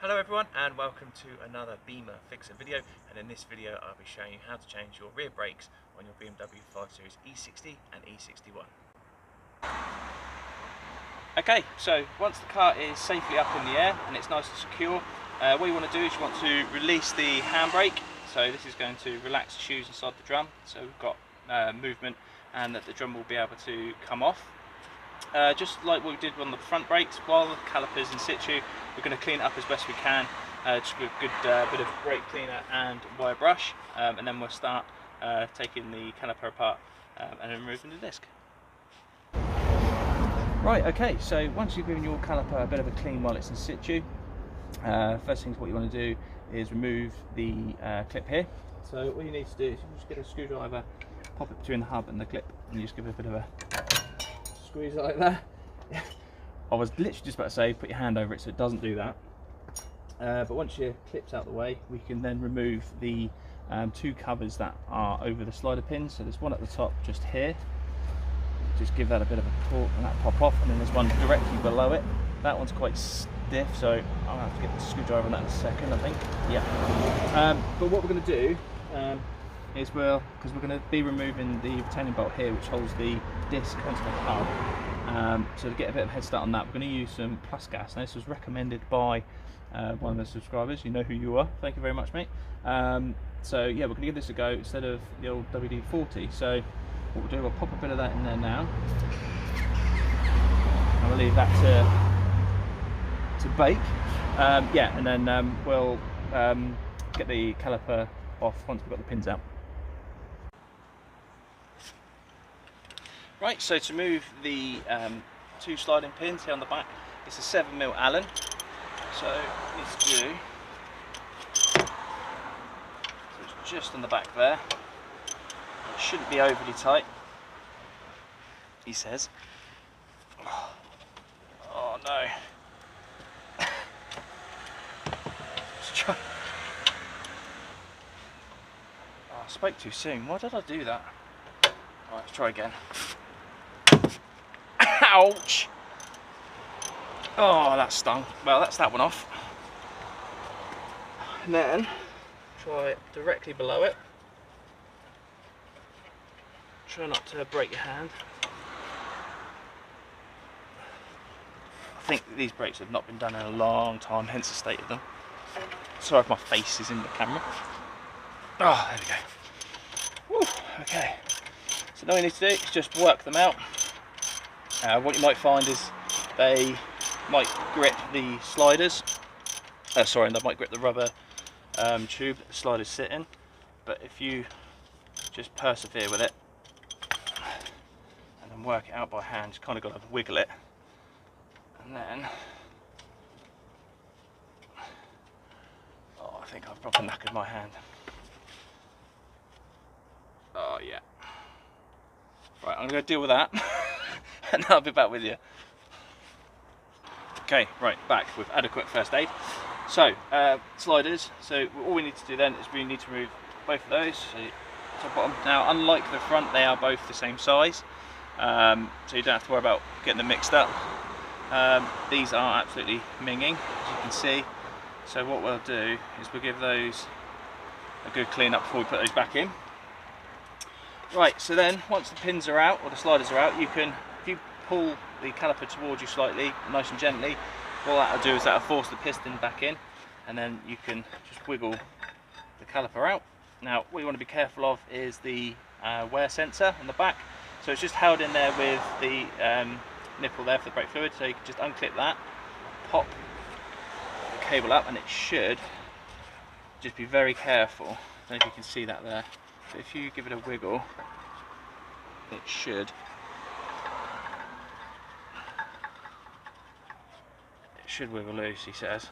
Hello everyone and welcome to another Bimmer Fixer video, and in this video I'll be showing you how to change your rear brakes on your BMW 5 Series E60 and e61. Okay, so once the car is safely up in the air and it's nice and secure, what you want to do is you want to release the handbrake. So this is going to relax the shoes inside the drum, so we've got movement and that the drum will be able to come off. Just like what we did on the front brakes, while the caliper's in situ, we're going to clean it up as best we can, just with a good bit of brake cleaner and wire brush, and then we'll start taking the caliper apart and then removing the disc. Right, okay, so once you've given your caliper a bit of a clean while it's in situ, first thing what you want to do is remove the clip here. So what you need to do is you just get a screwdriver, pop it between the hub and the clip, and you just give it a bit of a squeeze like that. I was literally just about to say put your hand over it so it doesn't do that, but once your clip's out the way, we can then remove the two covers that are over the slider pins. So there's one at the top just here, just give that a bit of a torque and that pop off, and then there's one directly below it. That one's quite stiff, so I'll have to get the screwdriver on that in a second, I think. Yeah. But what we're going to do is because we're going to be removing the retaining bolt here which holds the disc onto the hub, so to get a bit of a head start on that, we're going to use some plus gas. Now this was recommended by one of the subscribers. You know who you are, thank you very much, mate. So yeah, we're going to give this a go instead of the old WD-40. So what we'll do, we'll pop a bit of that in there now, and we'll leave that to bake. Yeah, and then we'll get the caliper off once we've got the pins out. Right, so to move the two sliding pins here on the back, it's a 7mm Allen. So what you need to do, so it's just on the back there. It shouldn't be overly tight, he says. Oh no. Let's try. Oh, I spoke too soon. Why did I do that? Alright, let's try again. Ouch! Oh, that stung. Well, that's that one off. And then try it directly below it. Try not to break your hand. I think these brakes have not been done in a long time, hence the state of them. Sorry if my face is in the camera. Oh, there we go. Woo, okay. So now what you need to do is just work them out. What you might find is they might grip the sliders. Sorry, they might grip the rubber tube that the sliders sit in. But if you just persevere with it and then work it out by hand, you kind of got to wiggle it, and then I think I've probably knackered my hand. Oh yeah. Right, I'm going to deal with that and I'll be back with you. Okay, right, back with adequate first aid. So, sliders. So all we need to do then is we need to remove both of those. So top bottom. Now, unlike the front, they are both the same size, so you don't have to worry about getting them mixed up. These are absolutely minging, as you can see. So what we'll do is we'll give those a good clean up before we put those back in. Right, so then once the pins are out, or the sliders are out, you can, if you pull the caliper towards you slightly, nice and gently, all that'll do is that'll force the piston back in, and then you can just wiggle the caliper out. Now what you want to be careful of is the wear sensor on the back. So it's just held in there with the nipple there for the brake fluid, so you can just unclip that, pop the cable up, and it should just be very careful. I don't know if you can see that there. So if you give it a wiggle, it should wiggle loose, he says.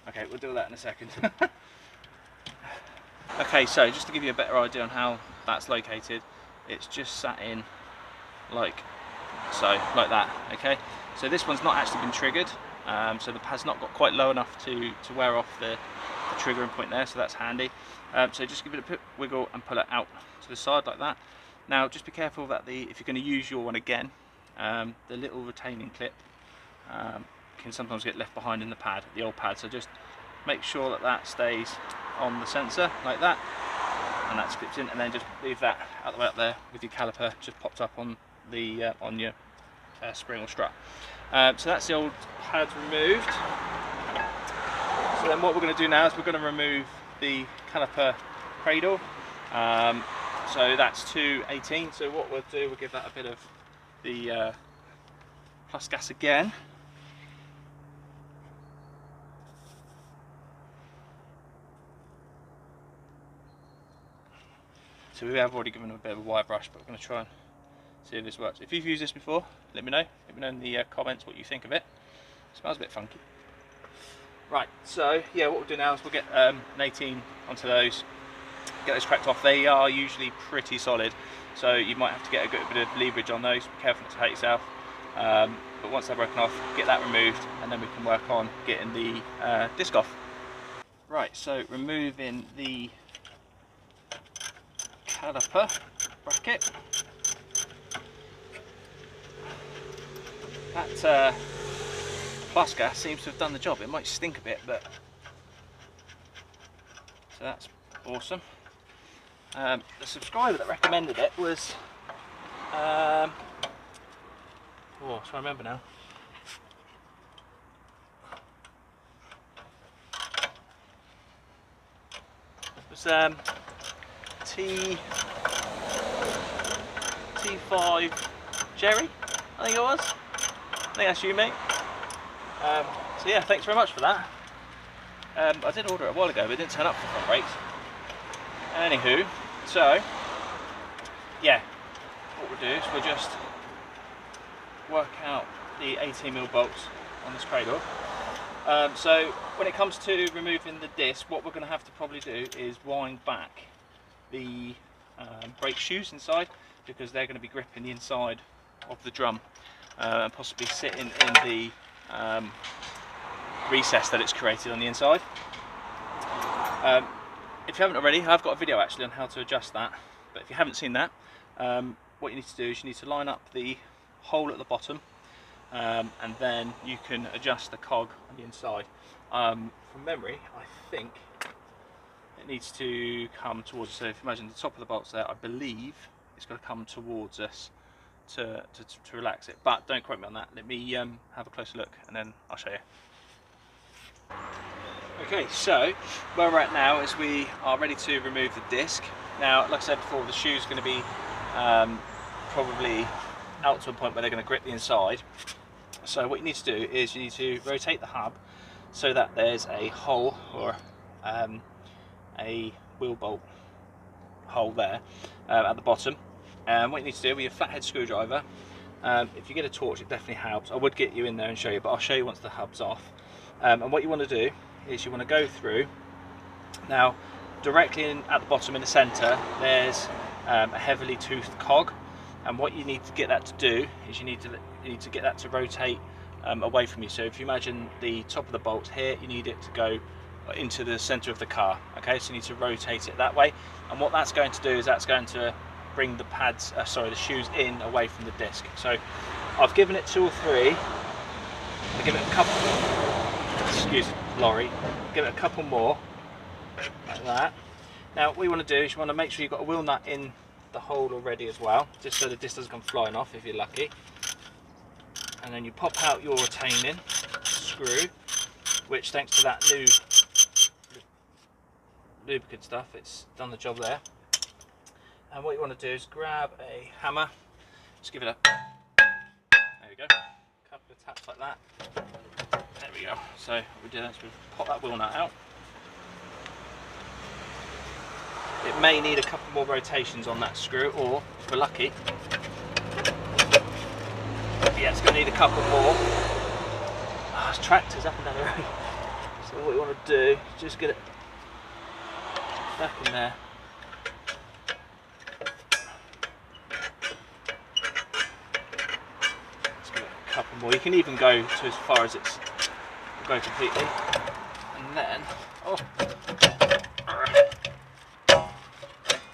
Okay, we'll do that in a second. Okay, so just to give you a better idea on how that's located, it's just sat in like so, like that. Okay, so this one's not actually been triggered. So the pad's not got quite low enough to wear off the triggering point there, so that's handy. So just give it a wiggle and pull it out to the side like that. Now just be careful that if you're going to use your one again, the little retaining clip can sometimes get left behind in the pad, the old pad, so just make sure that that stays on the sensor like that, and that clips in, and then just leave that out the way up there with your caliper just popped up on the on your spring or strut. So that's the old pad removed. So then what we're going to do now is we're going to remove the caliper cradle. So that's 218. So what we'll do, we'll give that a bit of the plus gas again. So we have already given them a bit of a wire brush, but we're going to try and see if this works. If you've used this before, let me know. Let me know in the comments what you think of it. It smells a bit funky. Right, so yeah, what we'll do now is we'll get an 18 onto those, get those cracked off. They are usually pretty solid, so you might have to get a good bit of leverage on those. Be careful not to hurt yourself. But once they're broken off, get that removed, and then we can work on getting the disc off. Right, so removing the caliper bracket. That plus gas seems to have done the job. It might stink a bit, but so that's awesome. The subscriber that recommended it was oh, so I remember now. It was T5 Jerry, I think it was. I think that's you, mate. So yeah, thanks very much for that. I did order it a while ago, but it didn't turn up for front brakes. Anywho, so yeah, what we'll do is we'll just work out the 18mm bolts on this cradle. So when it comes to removing the disc, what we're going to have to probably do is wind back the brake shoes inside, because they're going to be gripping the inside of the drum and possibly sitting in the recess that it's created on the inside. If you haven't already, I've got a video actually on how to adjust that, but if you haven't seen that, what you need to do is you need to line up the hole at the bottom, and then you can adjust the cog on the inside. From memory, I think it needs to come towards us. So if you imagine the top of the bolts there, I believe it's going to come towards us to relax it, but don't quote me on that. Let me have a closer look and then I'll show you. Okay, so where we're at now is we are ready to remove the disc. Now, like I said before, the shoe's going to be probably out to a point where they're going to grip the inside. So what you need to do is you need to rotate the hub so that there's a hole, or a wheel bolt hole there at the bottom. And what you need to do with your flathead screwdriver, if you get a torch, it definitely helps. I would get you in there and show you, but I'll show you once the hub's off. And what you want to do is you want to go through. Now, directly at the bottom in the centre, there's a heavily toothed cog, and what you need to get that to do is you need to get that to rotate away from you. So if you imagine the top of the bolt here, you need it to go into the centre of the car. Okay, so you need to rotate it that way, and what that's going to do is that's going to bring the pads, the shoes in away from the disc. So I've given it 2 or 3. I'll give it a couple. Excuse lorry. Give it a couple more, like that. Now what you want to do is you want to make sure you've got a wheel nut in the hole already as well, just so the disc doesn't come flying off if you're lucky. And then you pop out your retaining screw, which thanks to that new lubricant stuff, it's done the job there. And what you want to do is grab a hammer, just give it a, there we go, a couple of taps like that. There we go. So what we do is we pop that wheel nut out. It may need a couple more rotations on that screw, or if we're lucky, yeah, it's going to need a couple more. Oh, there's tractors up and down the road. So what you want to do is just get it back in there. Let's give it a couple more. You can even go to as far as it's go completely, and then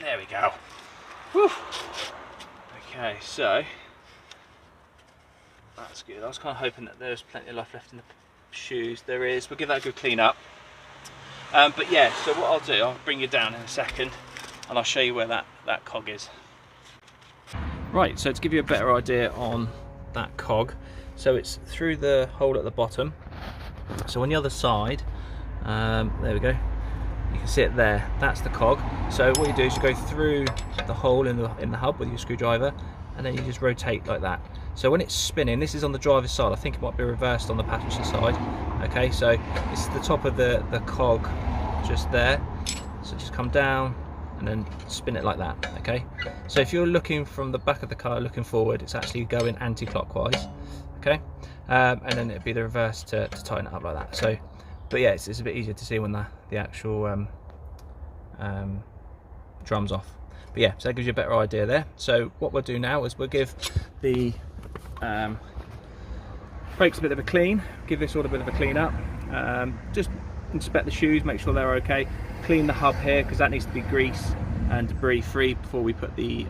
there we go. Whew. Okay, so that's good. I was kind of hoping that there's plenty of life left in the shoes. There is. We'll give that a good clean up. But yeah, so what I'll do, I'll bring you down in a second and I'll show you where that cog is. Right, so to give you a better idea on that cog, so it's through the hole at the bottom. So on the other side, there we go, you can see it there, that's the cog. So what you do is you go through the hole in the hub with your screwdriver, and then you just rotate like that. So when it's spinning, this is on the driver's side, I think it might be reversed on the passenger side. Okay, so it's the top of the cog just there, so just come down and then spin it like that. Okay, so if you're looking from the back of the car looking forward, it's actually going anti-clockwise. Okay, and then it'd be the reverse to tighten it up like that. So, but yeah, it's a bit easier to see when the actual drum's off. But yeah, so that gives you a better idea there. So what we'll do now is we'll give the brakes a bit of a clean, give this all a bit of a clean up, just inspect the shoes, make sure they're okay, clean the hub here because that needs to be grease and debris free before we put the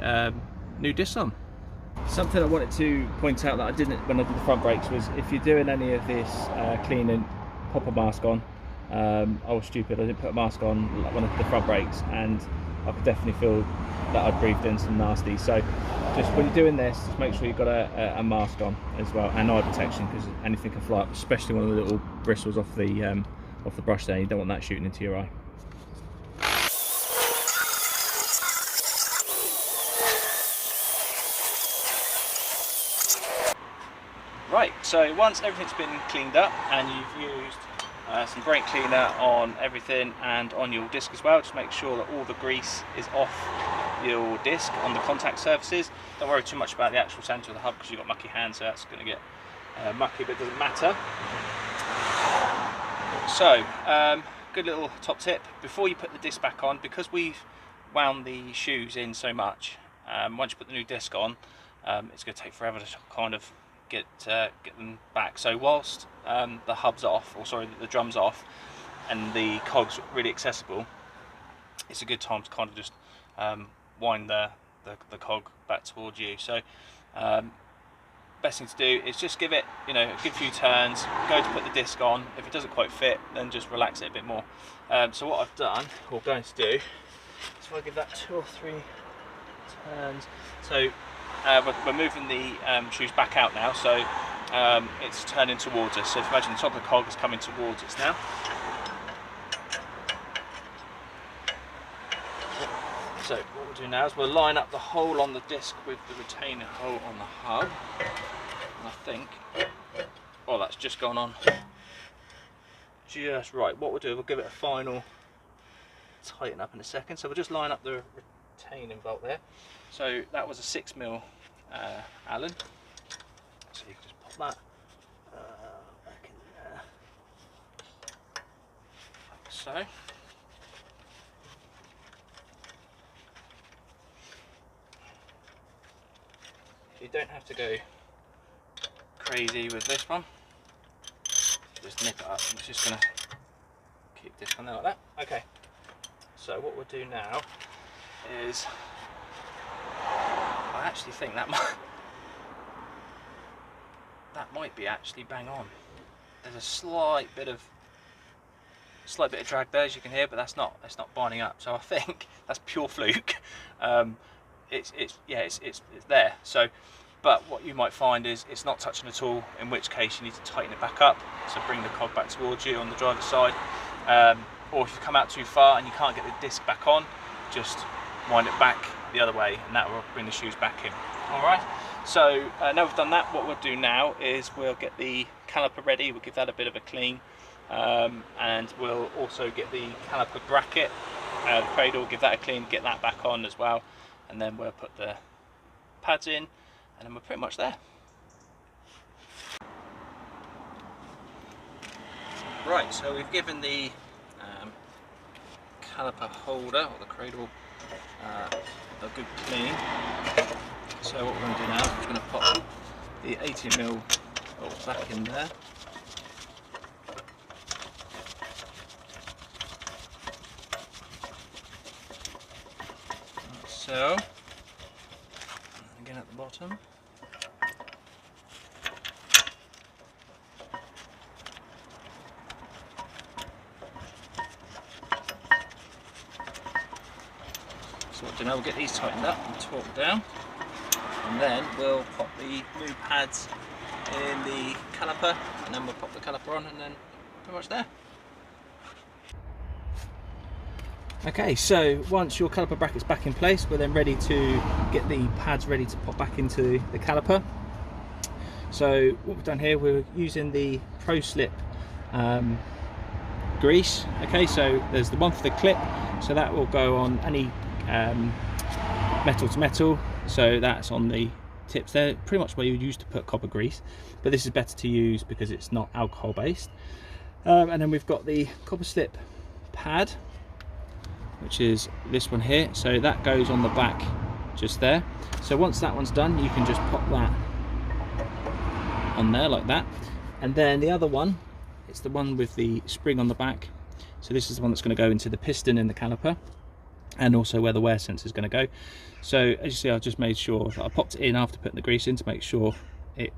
new discs on. Something I wanted to point out that I didn't when I did the front brakes was if you're doing any of this cleaning, pop a mask on. I was stupid, I didn't put a mask on when I did the front brakes, and I could definitely feel that I breathed in some nasty. So just when you're doing this, just make sure you've got a mask on as well, and eye protection, because anything can fly up, especially one of the little bristles off the brush there. You don't want that shooting into your eye. Right, so once everything's been cleaned up and you've used some brake cleaner on everything and on your disc as well, just make sure that all the grease is off your disc on the contact surfaces. Don't worry too much about the actual centre of the hub because you've got mucky hands, so that's going to get mucky, but it doesn't matter. So, good little top tip, before you put the disc back on, because we've wound the shoes in so much, once you put the new disc on, it's going to take forever to kind of get them back. So whilst the hub's off, or sorry, the drum's off and the cog's really accessible, it's a good time to kind of just wind the cog back towards you. So best thing to do is just give it, you know, a good few turns, go to put the disc on. If it doesn't quite fit, then just relax it a bit more. So what I've done, or going to do, is if I give that 2 or 3 turns. So we're moving the shoes back out now, so it's turning towards us. So if you imagine the top of the cog is coming towards us now. So what we'll do now is we'll line up the hole on the disc with the retainer hole on the hub. And I think, oh, that's just gone on just right. What we'll do, we'll give it a final tighten up in a second. So we'll just line up the retaining bolt there. So that was a 6mm Allen. So you can just pop that back in there, like so. You don't have to go crazy with this one. Just nip it up, and it's just going to keep this one there like that. Okay. So what we'll do now is, I actually think that might be actually bang on. There's a slight bit of drag there, as you can hear, but that's not binding up. So I think that's pure fluke. It's there. So, but what you might find is it's not touching at all, in which case you need to tighten it back up. So bring the cog back towards you on the driver's side, or if you come out too far and you can't get the disc back on, just wind it back the other way, and that will bring the shoes back in. All right. So now we've done that, what we'll do now is we'll get the caliper ready. We'll give that a bit of a clean, and we'll also get the caliper bracket, the cradle, give that a clean, get that back on as well, and then we'll put the pads in, and then we're pretty much there. Right, so we've given the caliper holder, or the cradle, a good clean. So what we're going to do now is we're going to pop the 80mm bolt back in there. Like so. And in at the bottom. So what we'll do now, we'll get these tightened up and torqued down, and then we'll pop the new pads in the caliper, and then we'll pop the caliper on, and then pretty much there. Okay, so once your caliper bracket's back in place, we're then ready to get the pads ready to pop back into the caliper. So what we've done here, we're using the Pro Slip grease. Okay, so there's the one for the clip, so that will go on any metal to metal, so that's on the tips there, pretty much where you would use to put copper grease, but this is better to use because it's not alcohol based. And then we've got the copper slip pad, which is this one here, so that goes on the back just there. So once that one's done, you can just pop that on there like that. And then the other one, it's the one with the spring on the back, so this is the one that's going to go into the piston in the caliper, and also where the wear sensor is going to go. So as you see, I've just made sure that I popped it in after putting the grease in to make sure it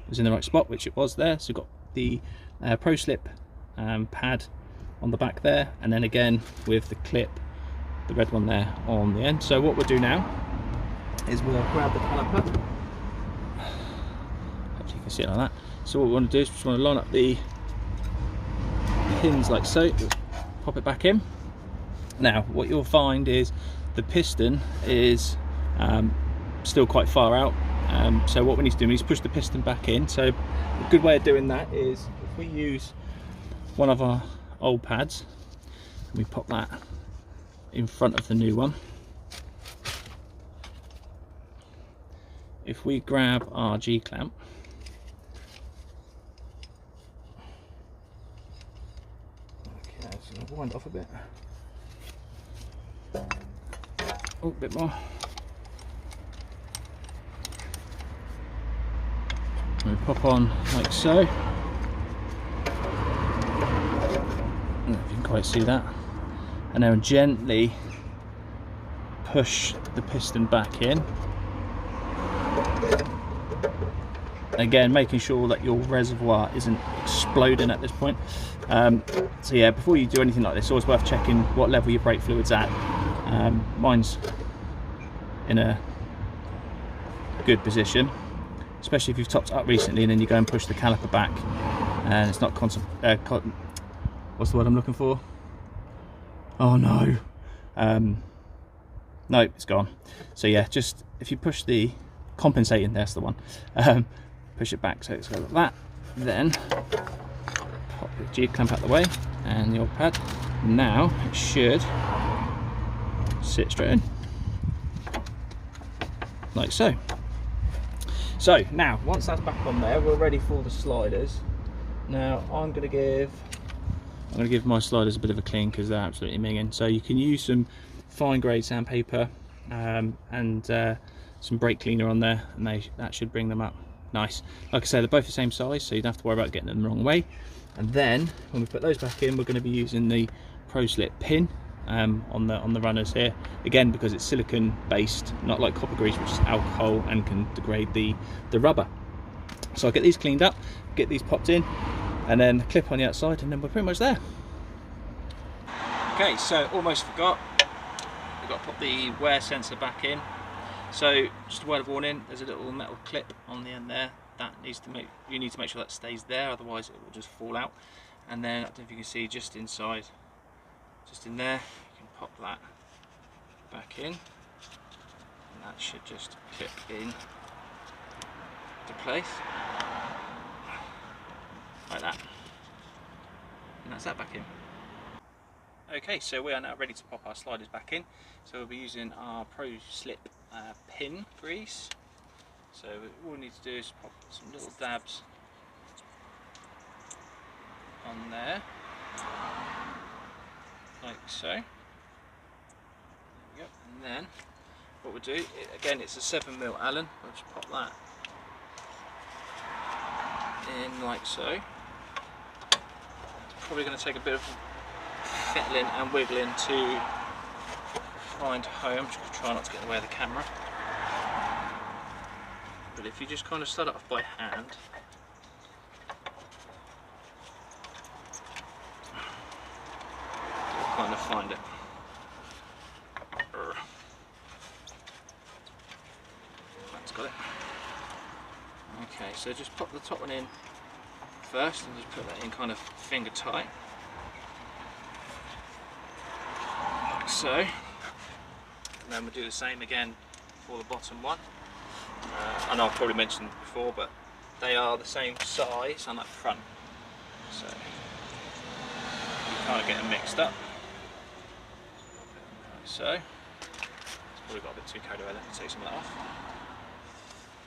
was in the right spot, which it was there. So we've got the Pro Slip pad on the back there, and then again with the clip, the red one there on the end. So what we'll do now is we'll grab the caliper. Hopefully you can see it like that. So what we want to do is we just want to line up the pins like so, pop it back in. Now what you'll find is the piston is still quite far out, so what we need to do is push the piston back in. So a good way of doing that is if we use one of our old pads and we pop that in front of the new one. If we grab our G-clamp, okay, so I'll wind off a bit. Oh, a bit more. And we pop on like so. I don't know if you can quite see that. And then gently push the piston back in. Again, making sure that your reservoir isn't exploding at this point. So yeah, before you do anything like this, it's always worth checking what level your brake fluid's at. Mine's in a good position, especially if you've topped up recently and then you go and push the caliper back and it's not what's the word I'm looking for? Oh no. No, it's gone. So yeah, just if you push the compensating, that's the one, push it back so it's like that, then pop the G-clamp out the way and the old pad. Now it should sit straight in like so. So now once that's back on there, we're ready for the sliders. Now I'm going to give my sliders a bit of a clean because they're absolutely minging. So you can use some fine grade sandpaper and some brake cleaner on there, and that should bring them up nice. Like I say, they're both the same size, so you don't have to worry about getting them the wrong way. And then when we put those back in, we're going to be using the Pro Slip pin on the runners here, again because it's silicone based, not like copper grease, which is alcohol and can degrade the rubber. So I'll get these cleaned up, get these popped in, and then clip on the outside, and then we're pretty much there. Okay, so almost forgot, we've got to put the wear sensor back in. So just a word of warning, there's a little metal clip on the end there that you need to make sure that stays there, otherwise it will just fall out. And then I don't know if you can see, just inside, just in there, you can pop that back in, and that should just clip in to place like that, and that's that back in. Okay, so we are now ready to pop our sliders back in. So we'll be using our Pro Slip pin grease. So all we need to do is pop some little dabs on there, like so. There we go. And then what we'll do, again it's a 7mm Allen, we'll just pop that in like so. It's probably going to take a bit of fiddling and wiggling to find home. Just try not to get in the way of the camera. but if you just kind of start it off by hand, you'll kind of find it. That's got it. Okay, so just pop the top one in first and just put that in kind of finger tight. Like so. And then we'll do the same again for the bottom one. I know I've probably mentioned before, but they are the same size on that front. So you kind of get them mixed up. Like so. It's probably got a bit too cold over there. Let's take some of that off.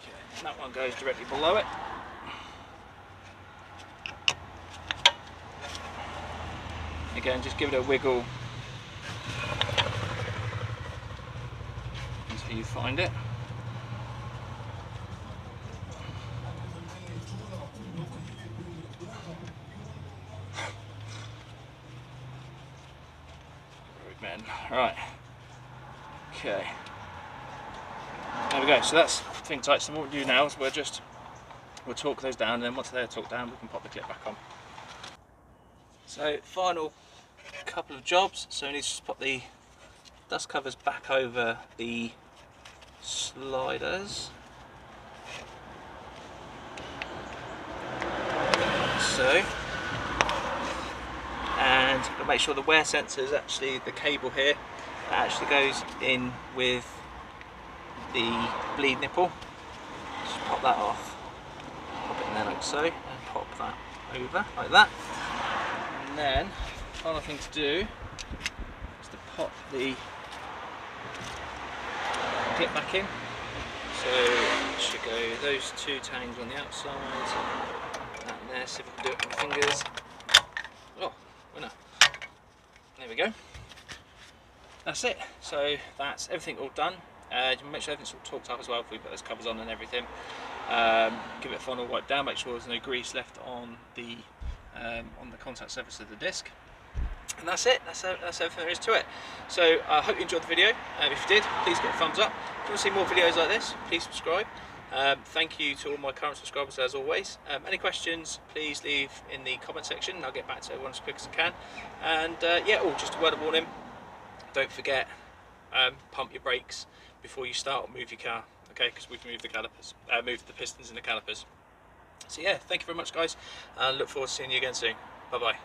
Okay, that one goes directly below it. Again, just give it a wiggle until you find it. Man, right. Okay. There we go. So that's thing tight. So what we'll do now is we'll torque those down, and then once they're torqued down, we can pop the clip back on. So final couple of jobs. So we need to just pop the dust covers back over the sliders. So, and we'll make sure the wear sensor is actually the cable here that actually goes in with the bleed nipple. Just pop that off, pop it in there like so, and pop that over like that. And then final thing to do is to pop the clip back in. So it should go those two tangs on the outside, that in there. See if we can do it with my fingers. Oh, winner. There we go. That's it. So that's everything all done. Make sure everything's all torqued up as well if we put those covers on and everything. Give it a final wipe down. Make sure there's no grease left on the contact surface of the disc. And that's it. That's everything there is to it. So I hope you enjoyed the video. If you did, please get a thumbs up. If you want to see more videos like this, please subscribe. Thank you to all my current subscribers as always. Any questions, please leave in the comment section. I'll get back to everyone as quick as I can. And yeah, just a word of warning. Don't forget, pump your brakes before you start or move your car. Okay, because we've moved the calipers, moved the pistons and the calipers. So yeah, thank you very much, guys. And look forward to seeing you again soon. Bye bye.